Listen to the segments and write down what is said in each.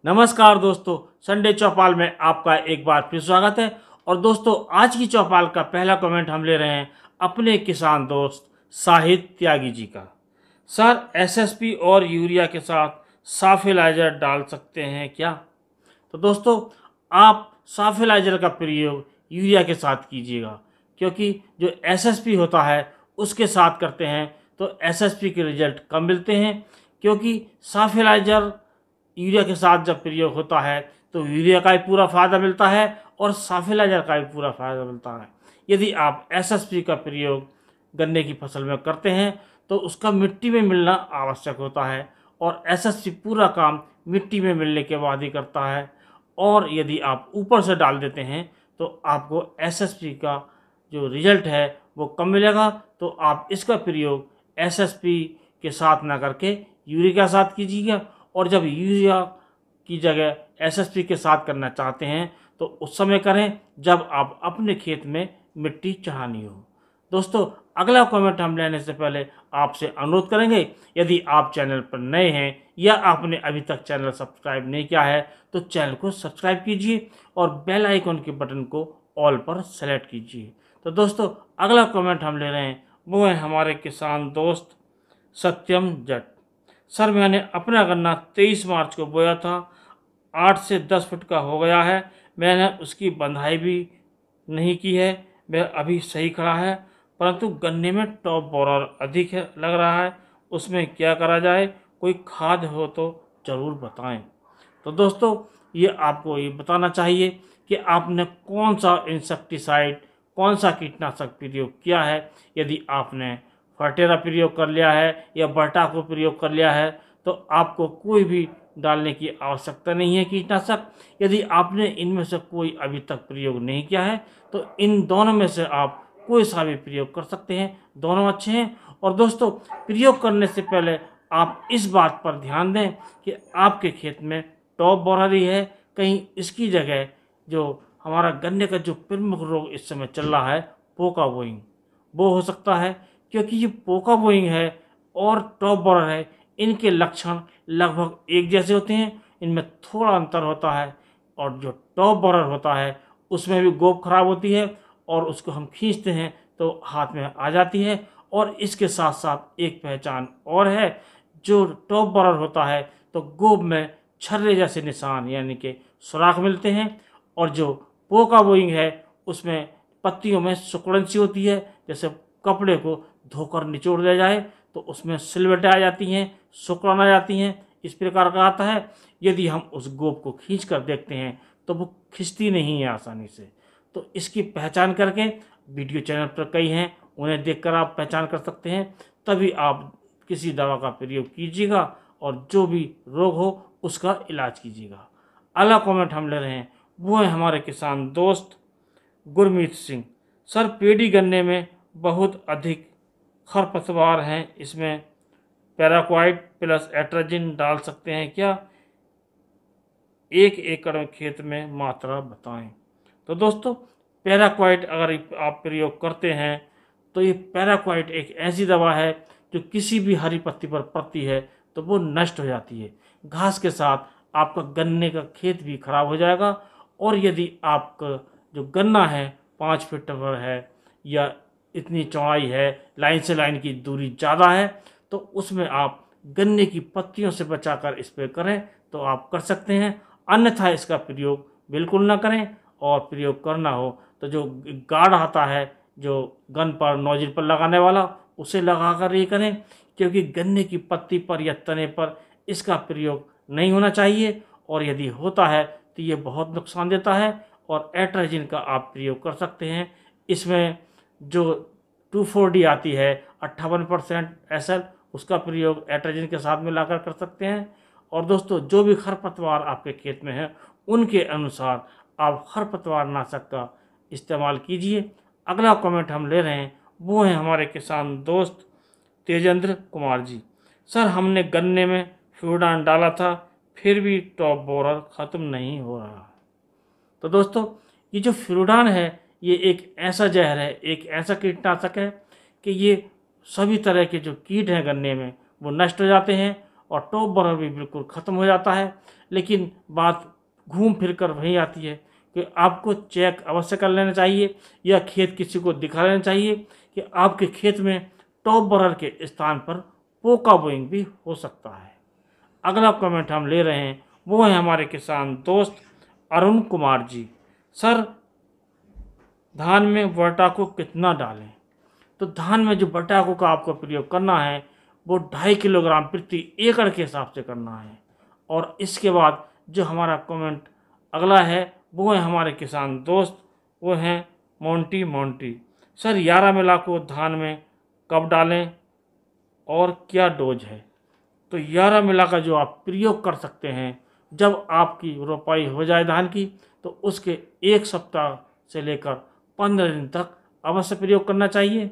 नमस्कार दोस्तों, संडे चौपाल में आपका एक बार फिर स्वागत है। और दोस्तों, आज की चौपाल का पहला कमेंट हम ले रहे हैं अपने किसान दोस्त साहिद त्यागी जी का। सर, एसएसपी और यूरिया के साथ साफिलाइजर डाल सकते हैं क्या? तो दोस्तों, आप साफिलाइजर का प्रयोग यूरिया के साथ कीजिएगा, क्योंकि जो एसएसपी होता है उसके साथ करते हैं तो एसएसपी के रिजल्ट कम मिलते हैं। क्योंकि साफिलाइजर यूरिया के साथ जब प्रयोग होता है तो यूरिया का भी पूरा फ़ायदा मिलता है और साफिलाइजर का भी पूरा फ़ायदा मिलता है। यदि आप एसएसपी का प्रयोग गन्ने की फसल में करते हैं तो उसका मिट्टी में मिलना आवश्यक होता है, और एसएसपी पूरा काम मिट्टी में मिलने के बाद ही करता है। और यदि आप ऊपर से डाल देते हैं तो आपको एसएसपी का जो रिजल्ट है वो कम मिलेगा। तो आप इसका प्रयोग एसएसपी के साथ ना करके यूरिया के साथ कीजिएगा। और जब यूरिया की जगह एसएसपी के साथ करना चाहते हैं तो उस समय करें जब आप अपने खेत में मिट्टी चढ़ानी हो। दोस्तों, अगला कमेंट हम लेने से पहले आपसे अनुरोध करेंगे, यदि आप चैनल पर नए हैं या आपने अभी तक चैनल सब्सक्राइब नहीं किया है तो चैनल को सब्सक्राइब कीजिए और बेल आइकन के बटन को ऑल पर सेलेक्ट कीजिए। तो दोस्तों, अगला कमेंट हम ले रहे हैं वो है हमारे किसान दोस्त सत्यम जट। सर, मैंने अपना गन्ना 23 मार्च को बोया था, 8 से 10 फुट का हो गया है। मैंने उसकी बंधाई भी नहीं की है, वह अभी सही खड़ा है, परंतु गन्ने में टॉप बोरर अधिक है लग रहा है। उसमें क्या करा जाए? कोई खाद हो तो ज़रूर बताएं। तो दोस्तों, ये आपको ये बताना चाहिए कि आपने कौन सा इंसेक्टिसाइड, कौन सा कीटनाशक प्रयोग किया है। यदि आपने फर्टेरा प्रयोग कर लिया है या बर्टा को प्रयोग कर लिया है तो आपको कोई भी डालने की आवश्यकता नहीं है कीटनाशक। यदि आपने इनमें से कोई अभी तक प्रयोग नहीं किया है तो इन दोनों में से आप कोई सा भी प्रयोग कर सकते हैं, दोनों अच्छे हैं। और दोस्तों, प्रयोग करने से पहले आप इस बात पर ध्यान दें कि आपके खेत में टॉप बोररी है, कहीं इसकी जगह जो हमारा गन्ने का जो प्रमुख रोग इस समय चल रहा है पोका बोइंग, वो हो सकता है। क्योंकि ये पोका बोइंग है और टॉप बोरर है, इनके लक्षण लगभग एक जैसे होते हैं, इनमें थोड़ा अंतर होता है। और जो टॉप बोरर होता है उसमें भी गोप खराब होती है और उसको हम खींचते हैं तो हाथ में आ जाती है। और इसके साथ साथ एक पहचान और है, जो टॉप बोरर होता है तो गोब में छर्रे जैसे निशान यानी कि सुराख मिलते हैं। और जो पोका बोइंग है उसमें पत्तियों में सिकुड़न सी होती है, जैसे कपड़े को धोकर निचोड़ दिया जाए तो उसमें सिलवटें आ जाती हैं, सिकुड़न आ जाती हैं, इस प्रकार का आता है। यदि हम उस गोब को खींच कर देखते हैं तो वो खिंचती नहीं है आसानी से। तो इसकी पहचान करके वीडियो चैनल पर कई हैं, उन्हें देखकर आप पहचान कर सकते हैं, तभी आप किसी दवा का प्रयोग कीजिएगा और जो भी रोग हो उसका इलाज कीजिएगा। अगला कमेंट हम ले रहे हैं वो है हमारे किसान दोस्त गुरमीत सिंह। सर, पेडी गन्ने में बहुत अधिक खरपतवार हैं, इसमें पैराक्वाइट प्लस एट्राजिन डाल सकते हैं क्या? 1 एकड़ खेत में मात्रा बताएं। तो दोस्तों, पैराक्वाइट अगर आप प्रयोग करते हैं तो ये पैराक्वाइट एक ऐसी दवा है जो किसी भी हरी पत्ती पर पड़ती है तो वो नष्ट हो जाती है। घास के साथ आपका गन्ने का खेत भी खराब हो जाएगा। और यदि आपका जो गन्ना है 5 फीट पर है या इतनी चौड़ाई है, लाइन से लाइन की दूरी ज़्यादा है, तो उसमें आप गन्ने की पत्तियों से बचाकर स्प्रे करें तो आप कर सकते हैं, अन्यथा इसका प्रयोग बिल्कुल ना करें। और प्रयोग करना हो तो जो गार्ड आता है जो गन पर नोजल पर लगाने वाला, उसे लगाकर ये करें, क्योंकि गन्ने की पत्ती पर या तने पर इसका प्रयोग नहीं होना चाहिए। और यदि होता है तो ये बहुत नुकसान देता है। और एट्राजिन का आप प्रयोग कर सकते हैं, इसमें जो 2,4-D आती है 58% SL, उसका प्रयोग एट्राजिन के साथ मिलाकर कर सकते हैं। और दोस्तों, जो भी खरपतवार आपके खेत में है उनके अनुसार आप खरपतवार नाशक का इस्तेमाल कीजिए। अगला कमेंट हम ले रहे हैं वो है हमारे किसान दोस्त तेजेंद्र कुमार जी। सर, हमने गन्ने में फ्यूडान डाला था फिर भी टॉप बोरर ख़त्म नहीं हो रहा। तो दोस्तों, ये जो फ्यूडान है ये एक ऐसा जहर है, एक ऐसा कीटनाशक है कि ये सभी तरह के जो कीट हैं गन्ने में वो नष्ट हो जाते हैं। और टॉप बर्नर भी बिल्कुल ख़त्म हो जाता है। लेकिन बात घूम फिर कर वहीं आती है कि आपको चेक अवश्य कर लेना चाहिए या खेत किसी को दिखा लेना चाहिए कि आपके खेत में टॉप बर्नर के स्थान पर पोका बोइंग भी हो सकता है। अगला कमेंट हम ले रहे हैं, वो है हमारे किसान दोस्त अरुण कुमार जी। सर, धान में वर्टाको कितना डालें? तो धान में जो वर्टाको का आपको प्रयोग करना है वो 2.5 किलोग्राम प्रति एकड़ के हिसाब से करना है। और इसके बाद जो हमारा कमेंट अगला है वो है हमारे किसान दोस्त, वो हैं मोंटी। सर, 11 मिला को धान में कब डालें और क्या डोज है? तो 11 मिला का जो आप प्रयोग कर सकते हैं जब आपकी रोपाई हो जाए धान की, तो उसके 1 सप्ताह से लेकर 15 दिन तक अवश्य प्रयोग करना चाहिए।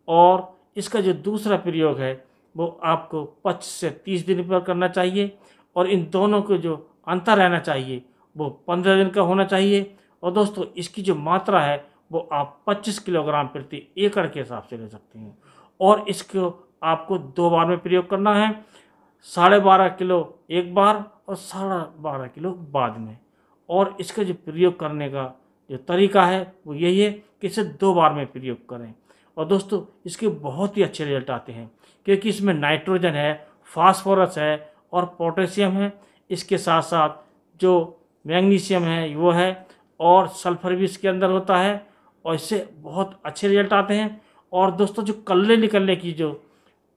और इसका जो दूसरा प्रयोग है वो आपको 25 से 30 दिन पर करना चाहिए। और इन दोनों के जो अंतर रहना चाहिए वो 15 दिन का होना चाहिए। और दोस्तों, इसकी जो मात्रा है वो आप 25 किलोग्राम प्रति एकड़ के हिसाब से ले सकते हैं। और इसको आपको 2 बार में प्रयोग करना है, 12.5 किलो एक बार और 12.5 किलो बाद में। और इसका जो प्रयोग करने का जो तरीका है वो यही है कि इसे 2 बार में प्रयोग करें। और दोस्तों, इसके बहुत ही अच्छे रिजल्ट आते हैं क्योंकि इसमें नाइट्रोजन है, फास्फोरस है और पोटेशियम है। इसके साथ साथ जो मैग्नीशियम है वो है और सल्फर भी इसके अंदर होता है और इससे बहुत अच्छे रिजल्ट आते हैं। और दोस्तों, जो कल्ले निकलने की जो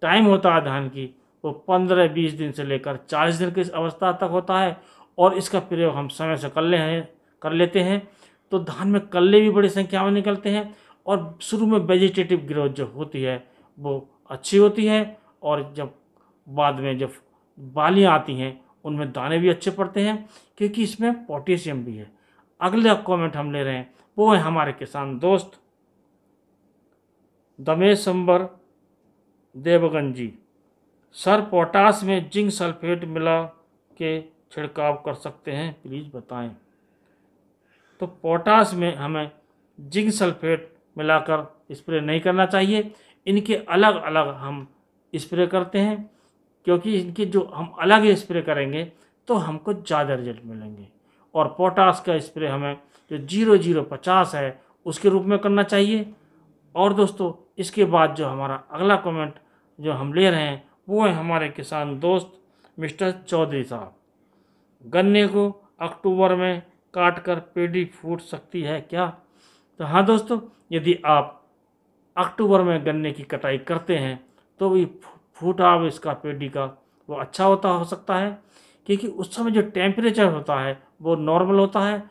टाइम होता है धान की वो 15-20 दिन से लेकर 40 दिन की अवस्था तक होता है। और इसका प्रयोग हम समय से कर लेते हैं तो धान में कल्ले भी बड़ी संख्या में निकलते हैं और शुरू में वेजिटेटिव ग्रोथ जो होती है वो अच्छी होती है। और जब बाद में जब बालियाँ आती हैं उनमें दाने भी अच्छे पड़ते हैं क्योंकि इसमें पोटेशियम भी है। अगला कमेंट हम ले रहे हैं वो है हमारे किसान दोस्त दमेशंबर देवगन जी। सर, पोटास में जिंक सल्फेट मिला के छिड़काव कर सकते हैं, प्लीज़ बताएं। तो पोटास में हमें जिंक सल्फेट मिलाकर स्प्रे नहीं करना चाहिए। इनके अलग अलग हम स्प्रे करते हैं क्योंकि इनके जो हम अलग स्प्रे करेंगे तो हमको ज़्यादा रिजल्ट मिलेंगे। और पोटास का स्प्रे हमें जो 0050 है उसके रूप में करना चाहिए। और दोस्तों, इसके बाद जो हमारा अगला कमेंट जो हम ले रहे हैं वो है हमारे किसान दोस्त मिस्टर चौधरी साहब। गन्ने को अक्टूबर में काट कर पेडी फूट सकती है क्या? तो हाँ दोस्तों, यदि आप अक्टूबर में गन्ने की कटाई करते हैं तो भी फूटाव इसका पेडी का वो अच्छा हो सकता है क्योंकि उस समय जो टेम्परेचर होता है वो नॉर्मल होता है।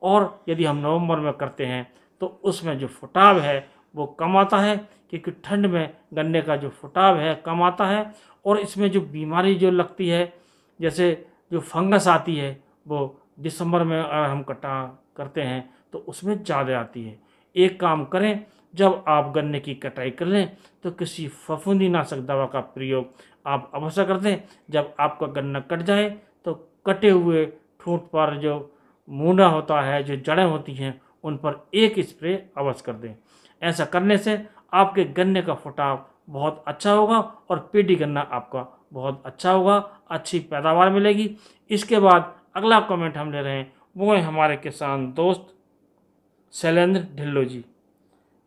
और यदि हम नवंबर में करते हैं तो उसमें जो फुटाव है वो कम आता है क्योंकि ठंड में गन्ने का जो फुटाव है कम आता है। और इसमें जो बीमारी जो लगती है जैसे जो फंगस आती है वो दिसंबर में अगर हम करते हैं तो उसमें ज़्यादा आती है। एक काम करें, जब आप गन्ने की कटाई कर लें तो किसी फफूंदीनाशक दवा का प्रयोग आप अवश्य कर दें। जब आपका गन्ना कट जाए तो कटे हुए ठूंठ पर जो मूंडा होता है, जो जड़ें होती हैं, उन पर एक स्प्रे अवश्य कर दें। ऐसा करने से आपके गन्ने का फुटाव बहुत अच्छा होगा और पेडी गन्ना आपका बहुत अच्छा होगा, अच्छी पैदावार मिलेगी। इसके बाद अगला कमेंट हम ले रहे हैं वो है हमारे किसान दोस्त शैलेंद्र ढिल्लो जी।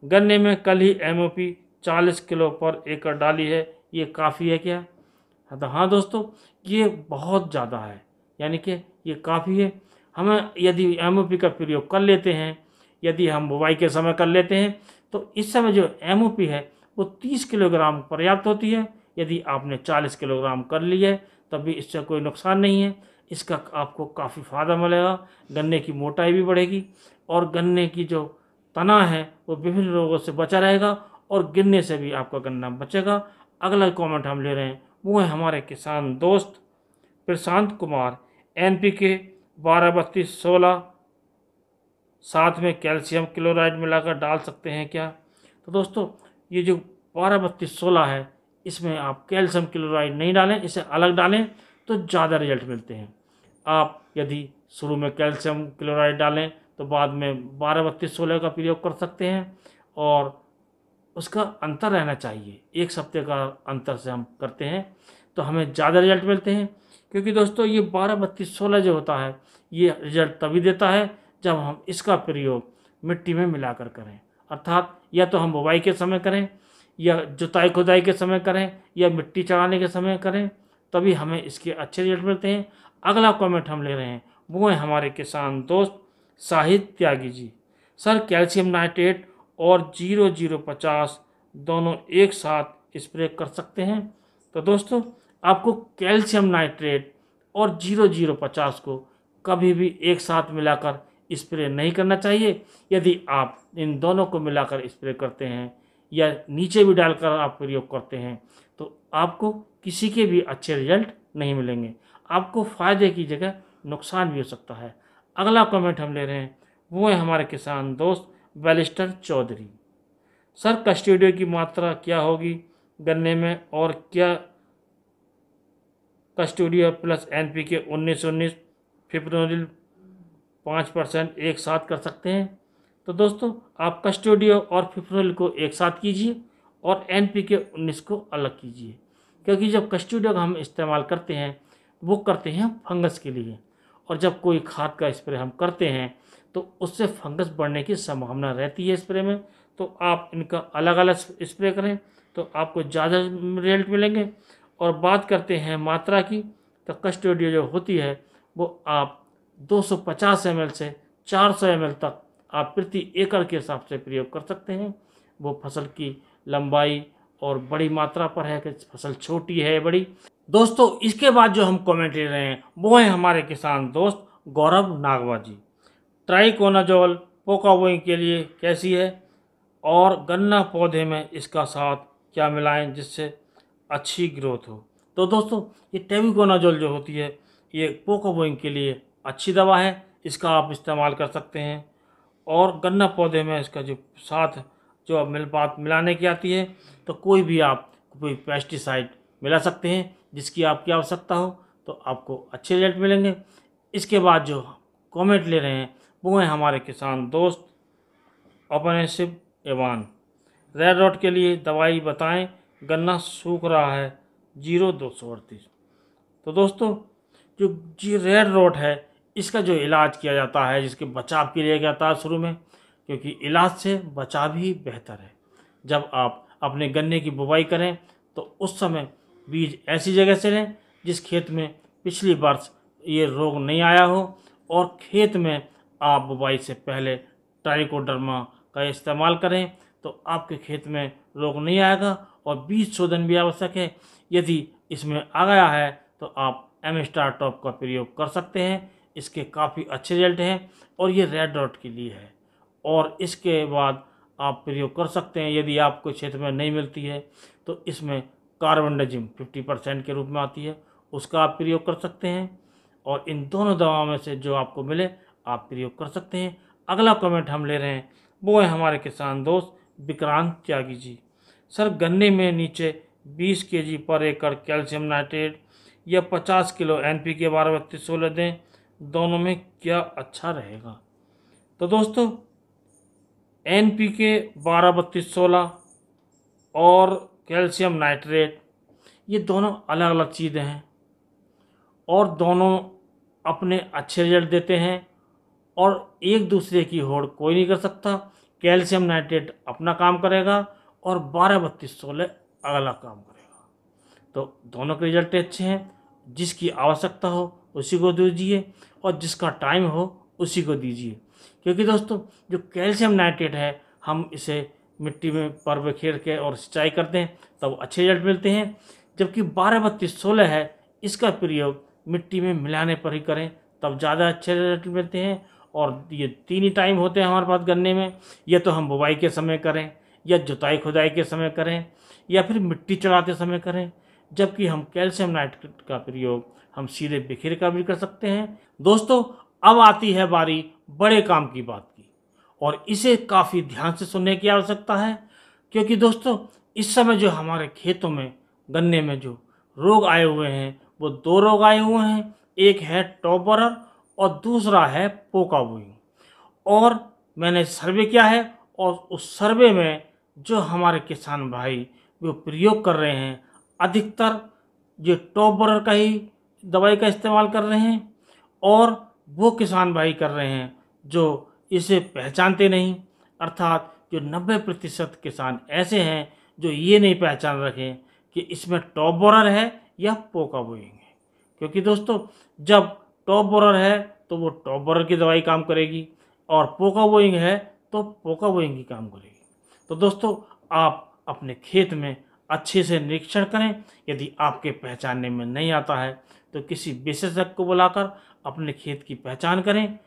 गन्ने में कल ही MOP 40 किलो पर एकड़ डाली है, ये काफ़ी है क्या? तो हाँ दोस्तों, ये बहुत ज़्यादा है, यानी कि ये काफ़ी है। हमें यदि MOP का प्रयोग कर लेते हैं, यदि हम बुवाई के समय कर लेते हैं तो इस समय जो MOP है वो 30 किलोग्राम पर्याप्त होती है। यदि आपने 40 किलोग्राम कर ली है तब भी इससे कोई नुकसान नहीं है। इसका आपको काफ़ी फ़ायदा मिलेगा, गन्ने की मोटाई भी बढ़ेगी और गन्ने की जो तना है वो विभिन्न रोगों से बचा रहेगा और गिरने से भी आपका गन्ना बचेगा। अगला कमेंट हम ले रहे हैं वो है हमारे किसान दोस्त प्रशांत कुमार। NPK 12-32-16 साथ में कैल्शियम क्लोराइड मिलाकर डाल सकते हैं क्या? तो दोस्तों, ये जो 12-32-16 है इसमें आप कैल्शियम क्लोराइड नहीं डालें, इसे अलग डालें तो ज़्यादा रिजल्ट मिलते हैं। आप यदि शुरू में कैल्शियम क्लोराइड डालें तो बाद में 12-32-16 का प्रयोग कर सकते हैं और उसका अंतर रहना चाहिए, 1 सप्ताह का अंतर से हम करते हैं तो हमें ज़्यादा रिजल्ट मिलते हैं। क्योंकि दोस्तों ये 12-32-16 जो होता है ये रिजल्ट तभी देता है जब हम इसका प्रयोग मिट्टी में मिलाकर करें, अर्थात या तो हम बुवाई के समय करें या जुताई खुदाई के समय करें या मिट्टी चढ़ाने के समय करें, तभी हमें इसके अच्छे रिजल्ट मिलते हैं। अगला कमेंट हम ले रहे हैं, वो है हमारे किसान दोस्त Shahid Tyagi ji. Sir calcium nitrate और 0050 दोनों एक साथ स्प्रे कर सकते हैं? तो दोस्तों आपको कैल्शियम नाइट्रेट और 0050 को कभी भी एक साथ मिलाकर स्प्रे नहीं करना चाहिए। यदि आप इन दोनों को मिलाकर स्प्रे करते हैं या नीचे भी डालकर आप प्रयोग करते हैं तो आपको किसी के भी अच्छे रिजल्ट नहीं मिलेंगे, आपको फ़ायदे की जगह नुकसान भी हो सकता है। अगला कमेंट हम ले रहे हैं, वो है हमारे किसान दोस्त बैरिस्टर चौधरी। सर कस्टोडियो की मात्रा क्या होगी गन्ने में, और क्या कस्टोडियो प्लस NPK 19-19 फिप्रोनिल 5% एक साथ कर सकते हैं? तो दोस्तों आप कस्टोडियो और फिप्रोनिल को एक साथ कीजिए और NPK 19 को अलग कीजिए, क्योंकि जब कस्टोडियो का हम इस्तेमाल करते हैं वो करते हैं फंगस के लिए, और जब कोई खाद का स्प्रे हम करते हैं तो उससे फंगस बढ़ने की संभावना रहती है स्प्रे में। तो आप इनका अलग अलग स्प्रे करें तो आपको ज़्यादा रिजल्ट मिलेंगे। और बात करते हैं मात्रा की, तो कस्टोडियो जो होती है वो आप 250 ml से 400 ml तक आप प्रति एकड़ के हिसाब से प्रयोग कर सकते हैं। वो फसल की लंबाई और बड़ी मात्रा पर है कि फसल छोटी है बड़ी। दोस्तों इसके बाद जो हम कमेंट ले रहे हैं वो है हमारे किसान दोस्त गौरव नागवा जी। ट्राइकोनाजोल पोकाबोइंग के लिए कैसी है, और गन्ना पौधे में इसका साथ क्या मिलाएं जिससे अच्छी ग्रोथ हो? तो दोस्तों ये टेबिकोनाजोल जो होती है ये पोकाबोइंग के लिए अच्छी दवा है, इसका आप इस्तेमाल कर सकते हैं। और गन्ना पौधे में इसका जो साथ जो बात मिलाने की आती है, तो कोई भी आप कोई पेस्टिसाइड मिला सकते हैं जिसकी आपकी आवश्यकता हो, तो आपको अच्छे रिजल्ट मिलेंगे। इसके बाद जो कमेंट ले रहे हैं वो है हमारे किसान दोस्त ऑपरेसिव एवान। रेड रॉट के लिए दवाई बताएं, गन्ना सूख रहा है 0238। तो दोस्तों जो जी रेड रॉट है इसका जो इलाज किया जाता है, जिसके बचाव के लिए जाता है शुरू में, क्योंकि इलाज से बचाव ही बेहतर है। जब आप अपने गन्ने की बुवाई करें तो उस समय बीज ऐसी जगह से लें जिस खेत में पिछली वर्ष ये रोग नहीं आया हो, और खेत में आप बुवाई से पहले ट्राइकोडर्मा का इस्तेमाल करें तो आपके खेत में रोग नहीं आएगा। और बीज शोधन भी आवश्यक है, यदि इसमें आ गया है तो आप एमस्टार टॉप का प्रयोग कर सकते हैं, इसके काफ़ी अच्छे रिजल्ट हैं और ये रेड रॉट के लिए है। और इसके बाद आप प्रयोग कर सकते हैं, यदि आपको क्षेत्र में नहीं मिलती है तो इसमें कार्बनडाजिम 50% के रूप में आती है, उसका आप प्रयोग कर सकते हैं। और इन दोनों दवाओं में से जो आपको मिले आप प्रयोग कर सकते हैं। अगला कमेंट हम ले रहे हैं वो है हमारे किसान दोस्त विक्रांत त्यागी जी। सर गन्ने में नीचे 20 kg पर एकड़ कैल्शियम नाइट्रेट या 50 किलो NPK 12-32-16 दें, दोनों में क्या अच्छा रहेगा? तो दोस्तों NPK 12-32-16 और कैल्शियम नाइट्रेट ये दोनों अलग अलग चीज़ें हैं और दोनों अपने अच्छे रिजल्ट देते हैं, और एक दूसरे की होड़ कोई नहीं कर सकता। कैल्शियम नाइट्रेट अपना काम करेगा और 12-32-16 अगला काम करेगा। तो दोनों के रिजल्ट अच्छे हैं, जिसकी आवश्यकता हो उसी को दीजिए और जिसका टाइम हो उसी को दीजिए। क्योंकि दोस्तों जो कैल्शियम नाइट्रेट है हम इसे मिट्टी में पर बिखेर के और सिंचाई करते हैं तब अच्छे रिजल्ट मिलते हैं, जबकि 12-32-16 है इसका प्रयोग मिट्टी में मिलाने पर ही करें तब ज़्यादा अच्छे रिजल्ट मिलते हैं। और ये तीन ही टाइम होते हैं हमारे पास गन्ने में, या तो हम बुवाई के समय करें या जुताई खुदाई के समय करें या फिर मिट्टी चढ़ाते समय करें, जबकि हम कैल्शियम नाइट्रेट का प्रयोग हम सीधे बिखेर कर भी कर सकते हैं। दोस्तों अब आती है बारी बड़े काम की बात की, और इसे काफ़ी ध्यान से सुनने की आवश्यकता है, क्योंकि दोस्तों इस समय जो हमारे खेतों में गन्ने में जो रोग आए हुए हैं वो दो रोग आए हुए हैं, एक है टॉप बरर और दूसरा है पोकाबोइंग। और मैंने सर्वे किया है और उस सर्वे में जो हमारे किसान भाई वो प्रयोग कर रहे हैं, अधिकतर जो टॉप बोरर का ही दवाई का इस्तेमाल कर रहे हैं, और वो किसान भाई कर रहे हैं जो इसे पहचानते नहीं, अर्थात जो 90% किसान ऐसे हैं जो ये नहीं पहचान रखे कि इसमें टॉप बोरर है या पोका बोइंग है। क्योंकि दोस्तों जब टॉप बोरर है तो वो टॉप बोरर की दवाई काम करेगी, और पोका बोइंग है तो पोका बोइंग की काम करेगी। तो दोस्तों आप अपने खेत में अच्छे से निरीक्षण करें। यदि आपके पहचानने में नहीं आता है तो किसी विशेषज्ञ को बुलाकर अपने खेत की पहचान करें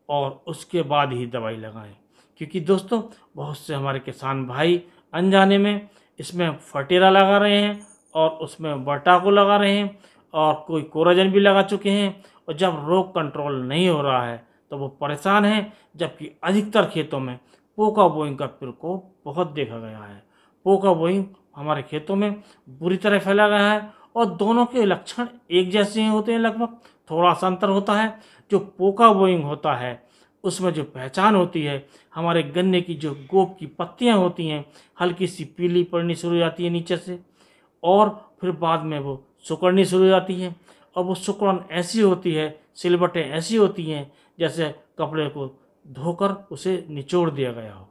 और उसके बाद ही दवाई लगाएं। क्योंकि दोस्तों बहुत से हमारे किसान भाई अनजाने में इसमें फटेरा लगा रहे हैं और उसमें वर्टाको लगा रहे हैं और कोई कोराजन भी लगा चुके हैं, और जब रोग कंट्रोल नहीं हो रहा है तो वो परेशान हैं। जबकि अधिकतर खेतों में पोका बोइंग का प्रकोप बहुत देखा गया है। पोका बोइंग हमारे खेतों में बुरी तरह फैला गया है, और दोनों के लक्षण एक जैसे ही होते हैं, लगभग थोड़ा सा अंतर होता है। जो पोका बोइंग होता है उसमें जो पहचान होती है, हमारे गन्ने की जो गोब की पत्तियां होती हैं हल्की सी पीली पड़नी शुरू हो जाती है नीचे से, और फिर बाद में वो सिकुड़नी शुरू हो जाती है। और वो सिकुड़न ऐसी होती है, सिलबटें ऐसी होती हैं जैसे कपड़े को धोकर उसे निचोड़ दिया गया हो।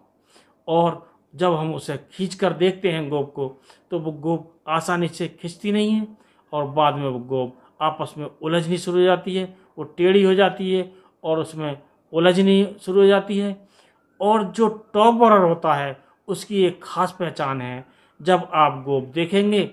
और जब हम उसे खींच कर देखते हैं गोब को, तो वो गोब आसानी से खिंचती नहीं है, और बाद में वो गोब आपस में उलझनी शुरू हो जाती है, वो टेढ़ी हो जाती है और उसमें उलझनी शुरू हो जाती है। और जो टॉप बोरर होता है उसकी एक खास पहचान है। जब आप गोब देखेंगे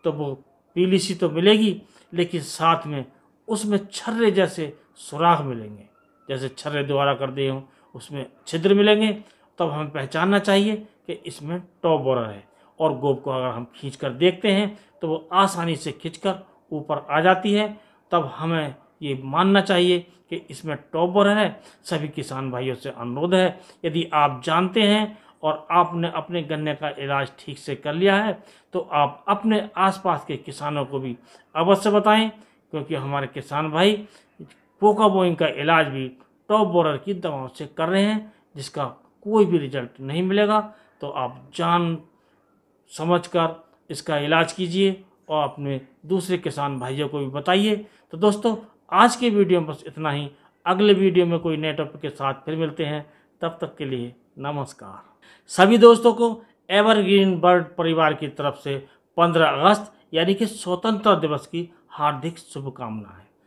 तो वो पीली सी तो मिलेगी, लेकिन साथ में उसमें छर्रे जैसे सुराख मिलेंगे, जैसे छर्रे द्वारा कर दिए हों उसमें छिद्र मिलेंगे। तब हमें पहचानना चाहिए कि इसमें टॉप बोरर है। और गोब को अगर हम खींच कर देखते हैं तो वो आसानी से खींचकर ऊपर आ जाती है। तब हमें ये मानना चाहिए कि इसमें टॉप बोरर है। सभी किसान भाइयों से अनुरोध है, यदि आप जानते हैं और आपने अपने गन्ने का इलाज ठीक से कर लिया है तो आप अपने आसपास के किसानों को भी अवश्य बताएं, क्योंकि हमारे किसान भाई पोका बोइंग का इलाज भी टॉप बोरर की दवाओं से कर रहे हैं, जिसका कोई भी रिजल्ट नहीं मिलेगा। तो आप जान समझकर इसका इलाज कीजिए और अपने दूसरे किसान भाइयों को भी बताइए। तो दोस्तों आज के वीडियो में बस इतना ही। अगले वीडियो में कोई नए टॉपिक के साथ फिर मिलते हैं। तब तक के लिए नमस्कार। सभी दोस्तों को एवरग्रीन बर्ड परिवार की तरफ से 15 अगस्त यानी कि स्वतंत्रता दिवस की हार्दिक शुभकामनाएं।